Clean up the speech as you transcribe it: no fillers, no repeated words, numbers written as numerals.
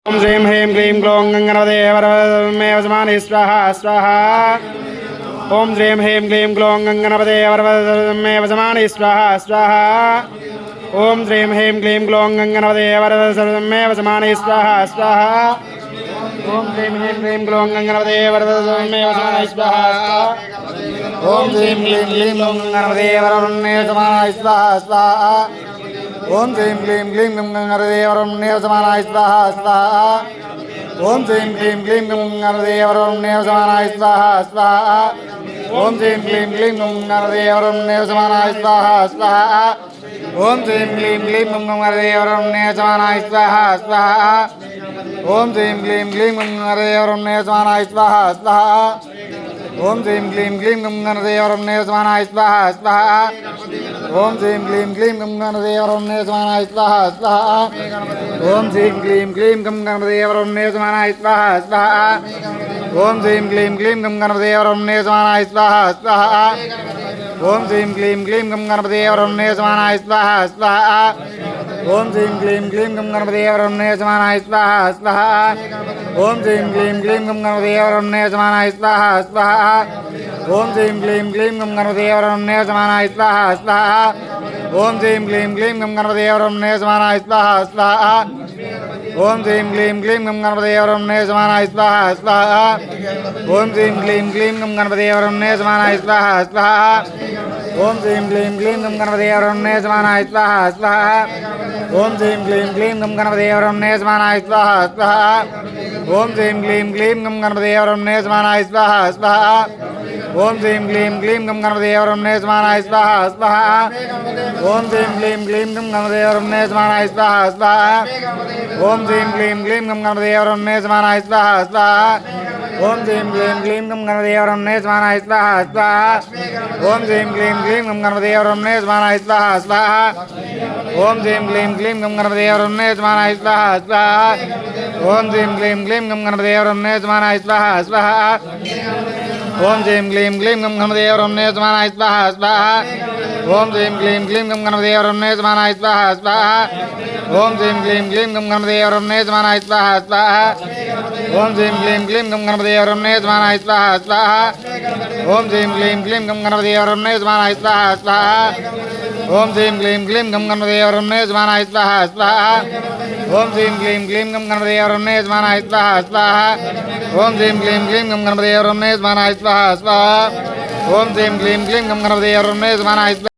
ओम श्रीं ह्रीं क्लीं ग्लौं गंगणपते वरवरमे वसमानि स्वाहा स्वाहा। ओम श्रीं ह्रीं क्लीं ग्लौं गंगणपते वरवरमे वसमानि स्वाहा स्वाहा। ओम श्रीं ह्रीं क्लीं ग्लौं गंगणपते वरवरमे वसमानि स्वाहा स्वाहा। ओम श्रीं ह्रीं क्लीं ग्लौं गंगणपते वरवरमे वसमानि स्वाहा स्वाहा। ओम श्रीं क्लीं ग्लीं ग्लौं गंगणपते वरवरमे वसमानि स्वाहा स्वाहा। ओम श्रीं क्लीं ग्लीं गंगणपते वरवरमे वसमानि स्वाहा स्वाहा। ओम श्रीं क्लीं ग्लीं गंगणपते वरवरमे वसमानि स्वाहा स्वाहा। ओम श्रीं क्लीं ग्लीं गंगणपते वरवरमे वसमानि स्वाहा स्वाहा। ओम श्रीं क्लीं ग्लीं गंगणपते वरवरमे वसमानि स्वाहा स्वाहा। ओम श्रीं क्लीं ग्लीं गंगणपते वरवरमे वसमानि स्वाहा स्वाहा। ओम श्रीं क्लीं ग्लीं गंगणपते वरवरमे वसमानि स्वाहा स्वाहा। ओम श्रीं क्लीं ग्लीं गंगणपते वरवरमे वसमानि स्वाहा स्वाहा। ओम श्रीं क्लीं ग्लीं गंगणपते वरवरमे वसमानि स्वाहा स्वाहा। ओम श्रीं क्लीं ग्लीं गंगणपते वरवरमे वसमानि स्वाहा स्वाहा। ओम श्रीं क्लीं ग्लीं गंगणपते वरवरमे वसमानि स्वाहा स्वाहा। ओम श्रीं क्लीं ग्लीं गंगणपते वरवरमे वसमानि स्वाहा स्वाहा। ओम श्रीं क्लीं ग्लीं गंगणपते वरवरमे वसमानि स्वाहा स्वाहा। ओम श्रीं क्लीं ग्लीं गंगणपते वरवरमे वसमानि स्वाहा स्वाहा। ओम श्रीं क्लीं ग्लीं गंगणपते वरवरमे वसमानि स्वाहा स्वाहा। ओम श्रीं क्लीं ग्लीं गंगणपते वरवरमे वसमानि स्वाहा स्वाहा। ओम श्रीं क्लीं ग्लीं गंगणपते वरवरमे वसमानि स्वाहा स्वाहा। ओम श्रीं क्लीं ग्लीं गंगणपते वरवरमे वसमानि स्वाहा स्वाहा। ओम श्रीं क्लीं ग्लीं गंगणपते वरवरमे वसमानि स्वाहा स्वाहा। ओम श्रीं क्लीं ग्लीं गंगणपते वरवरमे वसमानि स्वाहा स्वाहा। ओम श्रीं क्लीं ग्लीं गंगणपते वरवरमे वसमानि स्वाहा स्वाहा। ओम श्रीं क्लीं ग्लीं गंगणपते वरवरमे वसमानि स्वाहा स्वाहा। ओम श्रीं क्लीं ग्लीं गंगणपते वरवरमे वसमानि स्वाहा स्वाहा। ओम श्रीं क्लीं ग्लीं गंगणपते वरवरमे वसमानि स्वाहा स्वाहा। ओम श्रीं क्लीं ग्लीं गंगणपते वरवरमे वसमानि स्वाहा स्वाहा। ओम श्रीं क्लीं ग्लीं गंगणपते वरवरमे वसमानि स्वाहा स्वाहा। ओम श्रीं क्लीं ग्लीं गंगणपते वरवरमे वसमानि स्वाहा स्वाहा। ओम श्रीं क्लीं ग्लीं गंगणपते वरवरमे वसमानि स्वाहा स्वाहा। ओम श्रीं क्लीं ग्लीं गंगणपते वरवरमे वसमानि स्वाहा स्वाहा। ओम श्रीं क्लीं ग्लीं गंगणपते वरवरमे वसमानि स्वाहा स्वाहा। ओम श्रीं क्लीं ग्लीं गंगणपते वरवरमे वसमानि स्वाहा स्वाहा। ओम श्रीं क्लीं ग्लीं गंगणपते वरवरमे वसमानि स्वाहा स्वाहा। ओम श्रीं क्लीं ग्लीं गंगणपते वरवरमे वसमानि स्वाहा स्वाहा। ओम श्रीं क्लीं ग्लीं गंगणपते वरवरमे वसमानि स्वाहा स्वाहा। ओम श्रीं क्लीं ग्लीं गंगणपते वरवरमे वसमानि स्वाहा स्वाहा। ओम श्रीं क्लीं ग्लीं गंगणपते वरवरमे वसमानि